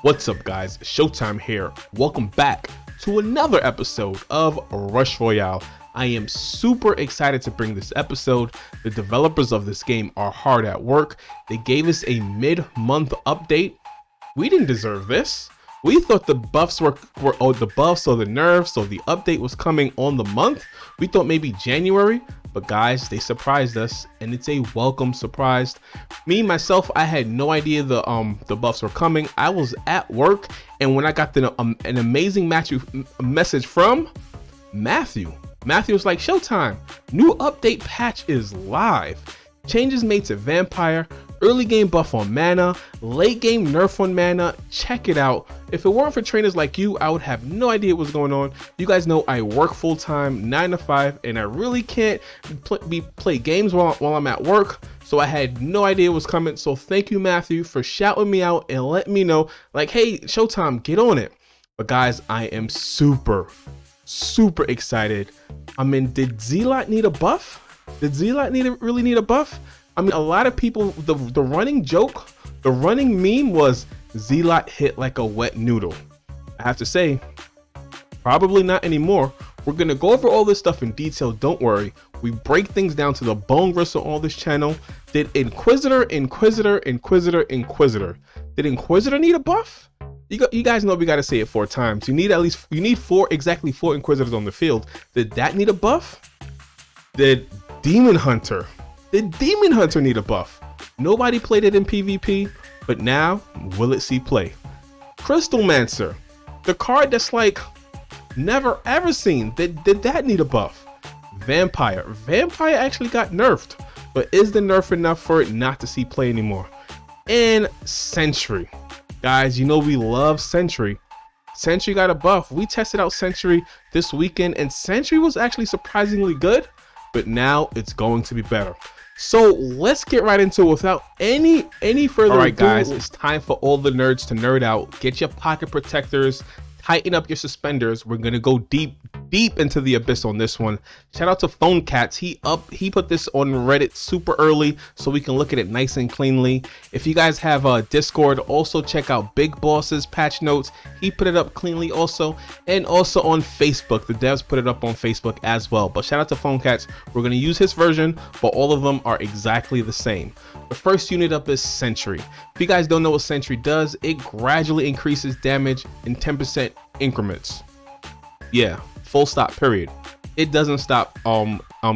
What's up, guys? Showtime here. Welcome back to another episode of Rush Royale. I am super excited to bring this episode. The developers of this game are hard at work. They gave us a mid-month update. We didn't deserve this. We thought the buffs were the buffs or the nerfs, so the update was coming on the month. We thought maybe January, but guys, they surprised us, and it's a welcome surprise. Me myself, I had no idea the buffs were coming. I was at work, and when I got an amazing message from Matthew was like, "Showtime, new update patch is live. Changes made to Vampire, early game buff on mana, late game nerf on mana. Check it out." If it weren't for trainers like you, I would have no idea what's going on. You guys know I work full time, 9 to 5, and I really can't play games while I'm at work. So I had no idea what was coming. So thank you, Matthew, for shouting me out and letting me know, like, hey, Showtime, get on it. But guys, I am super excited. I mean, did Zealot need a buff? Did Zealot really need a buff? I mean, a lot of people, the running joke, the running meme was Zealot hit like a wet noodle. I have to say, probably not anymore. We're gonna go over all this stuff in detail, don't worry. We break things down to the bone gristle on this channel. Did Inquisitor Did Inquisitor need a buff? You guys know we gotta say it 4 times. You need exactly four Inquisitors on the field. Did that need a buff? Did Demon Hunter need a buff? Nobody played it in PvP, but now will it see play? Crystal Manser, the card that's like never ever seen. Did that need a buff? Vampire actually got nerfed, but is the nerf enough for it not to see play anymore? And Sentry, guys, you know we love Sentry. Sentry got a buff. We tested out Sentry this weekend, and Sentry was actually surprisingly good, but now it's going to be better. So let's get right into it without any further ado. All right, guys, it's time for all the nerds to nerd out. Get your pocket protectors, tighten up your suspenders. We're gonna go deep into the abyss on this one. Shout out to Phone Cats. He put this on Reddit super early so we can look at it nice and cleanly. If you guys have a Discord, also check out Big Boss's patch notes. He put it up cleanly also, and also on Facebook. The devs put it up on Facebook as well. But shout out to Phone Cats. We're gonna use his version, but all of them are exactly the same. The first unit up is Sentry. If you guys don't know what Sentry does, it gradually increases damage in 10% increments. Yeah, full stop, period. It doesn't stop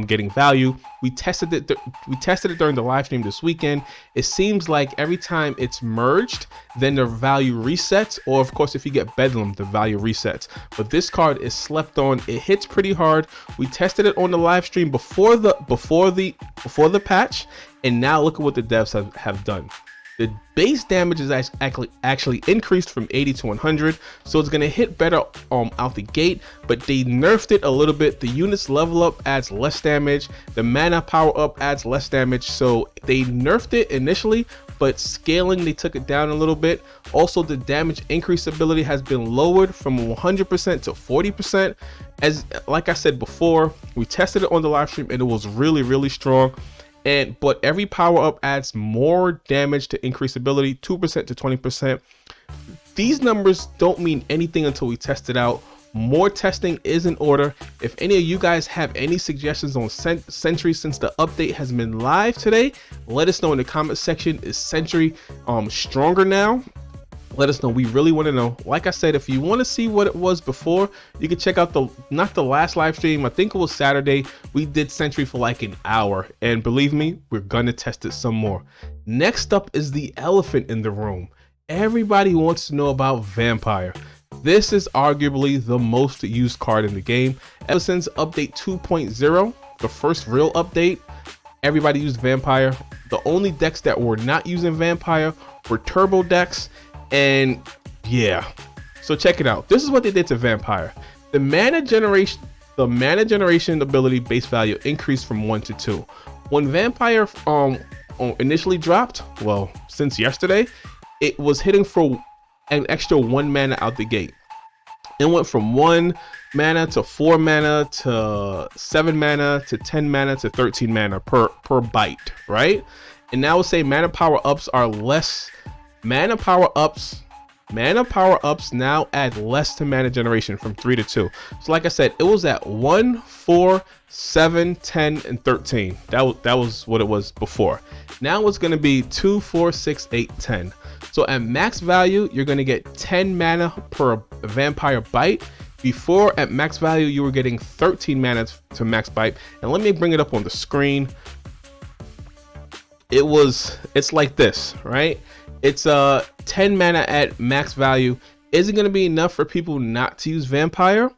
getting value. We tested it during the live stream this weekend. It seems like every time it's merged, then the value resets, or of course if you get Bedlam, the value resets. But this card is slept on. It hits pretty hard. We tested it on the live stream before the patch, and now look at what the devs have done. The base damage is actually increased from 80 to 100, so it's gonna hit better out the gate, but they nerfed it a little bit. The unit's level up adds less damage, the mana power up adds less damage, so they nerfed it initially, but scaling they took it down a little bit. Also, the damage increase ability has been lowered from 100% to 40%. As like I said before, we tested it on the live stream and it was really strong. But every power up adds more damage to increase ability, 2% to 20%. These numbers don't mean anything until we test it out. More testing is in order. If any of you guys have any suggestions on Sentry since the update has been live today, let us know in the comment section. Is Sentry stronger now? Let us know. We really want to know. Like I said, if you want to see what it was before, you can check out not the last live stream. I think it was Saturday. We did Sentry for like an hour, and believe me, we're gonna test it some more. Next up is the elephant in the room. Everybody wants to know about Vampire. This is arguably the most used card in the game. Ever since update 2.0, the first real update, everybody used Vampire. The only decks that were not using Vampire were turbo decks. And yeah, so check it out. This is what they did to Vampire. The mana generation ability base value increased from 1 to 2. When Vampire initially dropped, well, since yesterday, it was hitting for an extra 1 mana out the gate. It went from 1 mana to 4 mana to 7 mana to 10 mana to 13 mana per bite, right? And now we'll say mana power ups are less. Mana power ups Mana power-ups now add less to mana generation from 3 to 2. So like I said, it was at 1, 4, 7, 10, and 13. That was what it was before. Now it's going to be 2, 4, 6, 8, 10. So at max value, you're going to get 10 mana per vampire bite. Before, at max value, you were getting 13 mana to max bite. And let me bring it up on the screen. It's like this, right? It's 10 mana at max value. Is it going to be enough for people not to use vampire?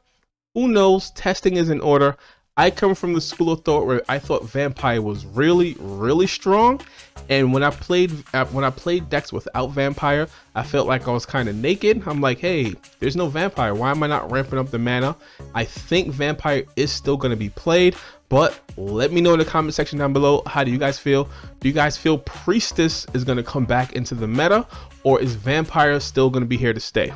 Who knows? Testing is in order. I come from the school of thought where I thought vampire was really, really strong, and when I played decks without vampire, I felt like I was kind of naked. I'm like, hey, there's no vampire. Why am I not ramping up the mana? I think vampire is still going to be played, but let me know in the comment section down below. How do you guys feel? Do you guys feel priestess is going to come back into the meta, or is vampire still going to be here to stay?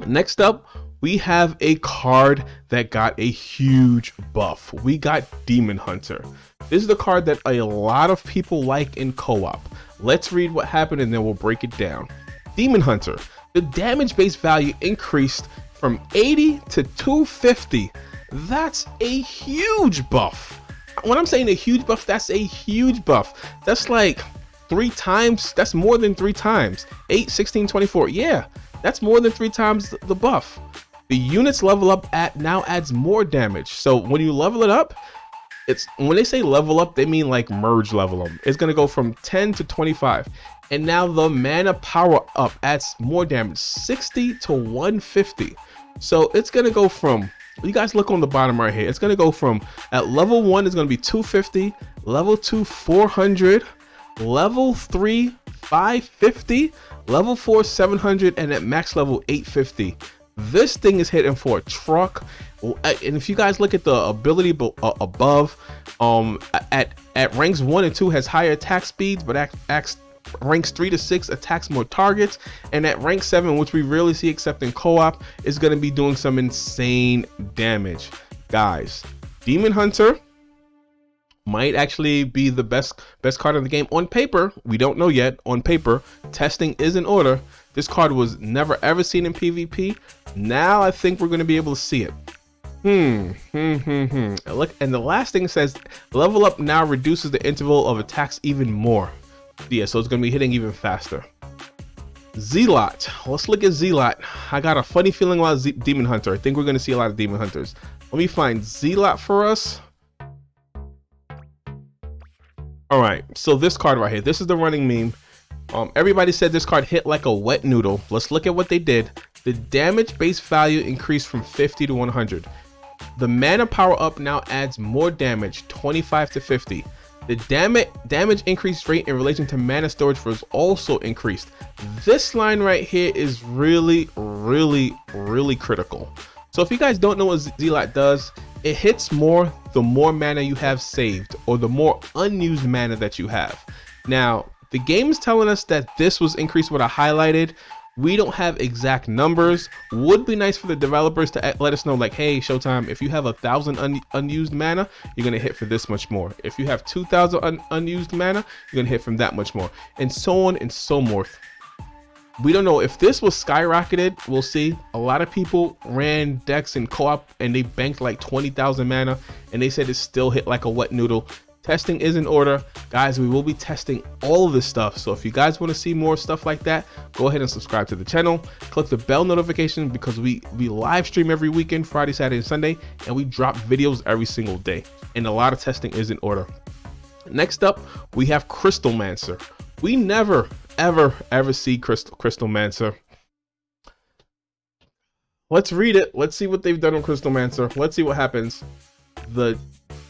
Next up, we have a card that got a huge buff. We got Demon Hunter. This is the card that a lot of people like in co-op. Let's read what happened and then we'll break it down. Demon Hunter. The damage base value increased from 80 to 250. That's a huge buff. When I'm saying a huge buff, that's a huge buff. That's like 3 times. That's more than 3 times. 8, 16, 24. Yeah, that's more than 3 times the buff. The units level up now adds more damage. So when you level it up, when they say level up, they mean like merge level them. It's going to go from 10 to 25. And now the mana power up adds more damage, 60 to 150. So it's going to go from, you guys look on the bottom right here. It's going to go from, at level 1, it's going to be 250, level 2, 400, level 3, 550, level 4, 700, and at max level 850. This thing is hitting for a truck. And if you guys look at the ability above, at ranks 1 and 2 has higher attack speeds, but ranks 3 to 6 attacks more targets, and at rank 7, which we rarely see except in co-op, is going to be doing some insane damage. Guys, Demon Hunter might actually be the best card in the game on paper. We don't know yet. On paper, testing is in order. This card was never ever seen in PvP. Now I think we're going to be able to see it. Look, and the last thing says level up now reduces the interval of attacks even more. Yeah, so it's going to be hitting even faster. Zealot. Let's look at Zealot. I got a funny feeling about Demon Hunter. I think we're going to see a lot of Demon Hunters. Let me find Zealot for us. All right, so this card right here, this is the running meme. Everybody said this card hit like a wet noodle. Let's look at what they did. The damage base value increased from 50 to 100. The mana power up now adds more damage, 25 to 50. The damage increase rate in relation to mana storage was also increased. This line right here is really, really, really critical. So if you guys don't know what Zealot does, it hits more the more mana you have saved, or the more unused mana that you have. Now, the game is telling us that this was increased what I highlighted. We don't have exact numbers. Would be nice for the developers to let us know, like, hey, Showtime, if you have 1,000 unused mana, you're gonna hit for this much more. If you have 2,000 unused mana, you're gonna hit from that much more, and so on and so forth. We don't know if this was skyrocketed. We'll see. A lot of people ran decks in co-op and they banked like 20,000 mana, and they said it still hit like a wet noodle. Testing is in order, guys. We will be testing all of this stuff, so if you guys want to see more stuff like that, go ahead and subscribe to the channel. Click the bell notification, because we live stream every weekend, Friday, Saturday, and Sunday, and we drop videos every single day, and a lot of testing is in order. Next up, we have Crystal Manser. We never ever see Crystal Manser. Let's read it. Let's see what they've done on Crystal Manser. Let's see what happens. The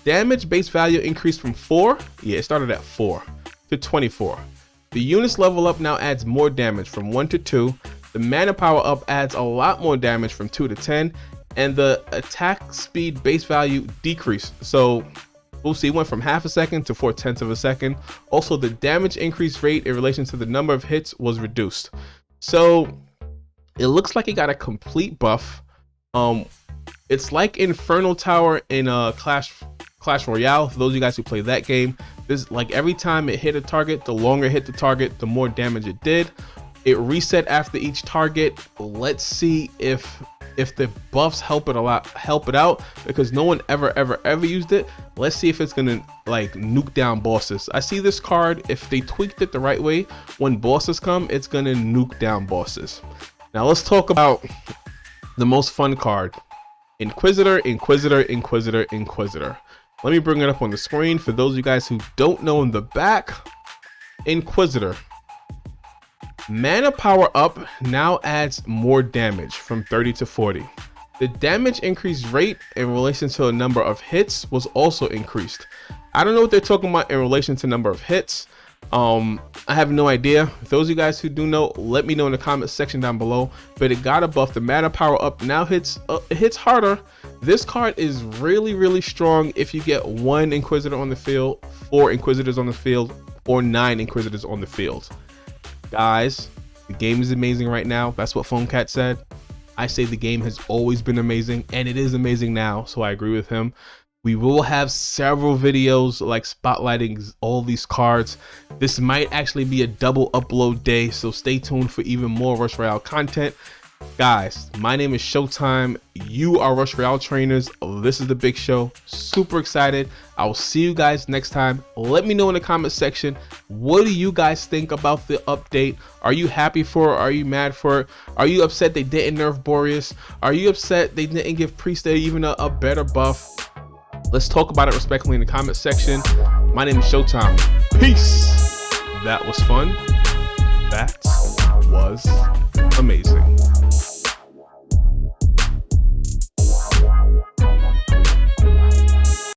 damage base value increased from 4, yeah, it started at 4, to 24. The units level up now adds more damage from 1 to 2. The mana power up adds a lot more damage from 2 to 10, and the attack speed base value decreased. So we'll see, it went from half a second to 4/10 of a second. Also, the damage increase rate in relation to the number of hits was reduced. So it looks like it got a complete buff. It's like Infernal Tower in Clash Royale. For those of you guys who play that game, this, like, every time it hit a target, the longer it hit the target, the more damage it did. It reset after each target. Let's see if the buffs help it out, because no one ever used it. Let's see if it's gonna like nuke down bosses. I see this card, if they tweaked it the right way, when bosses come, it's gonna nuke down bosses. Now let's talk about the most fun card, Inquisitor. Let me bring it up on the screen for those of you guys who don't know. In the back, Inquisitor. Mana power up now adds more damage from 30 to 40. The damage increase rate in relation to a number of hits was also increased. I don't know what they're talking about in relation to number of hits. I have no idea. If those of you guys who do know, let me know in the comment section down below. But it got a buff. The mana power up now hits harder. This card is really strong if you get 1 Inquisitor on the field, 4 Inquisitors on the field, or 9 Inquisitors on the field. Guys, the game is amazing right now. That's what PhoneCat said. I say the game has always been amazing, and it is amazing now, so I agree with him. We will have several videos like spotlighting all these cards. This might actually be a double upload day, so stay tuned for even more Rush Royale content. Guys, my name is Showtime. You are Rush Royale trainers. This is the big show. Super excited. I will see you guys next time. Let me know in the comment section, what do you guys think about the update? Are you happy for it? Are you mad for it? Are you upset they didn't nerf Boreas? Are you upset they didn't give Priest even a better buff? Let's talk about it respectfully in the comment section. My name is Showtime. Peace. That was fun. That was amazing.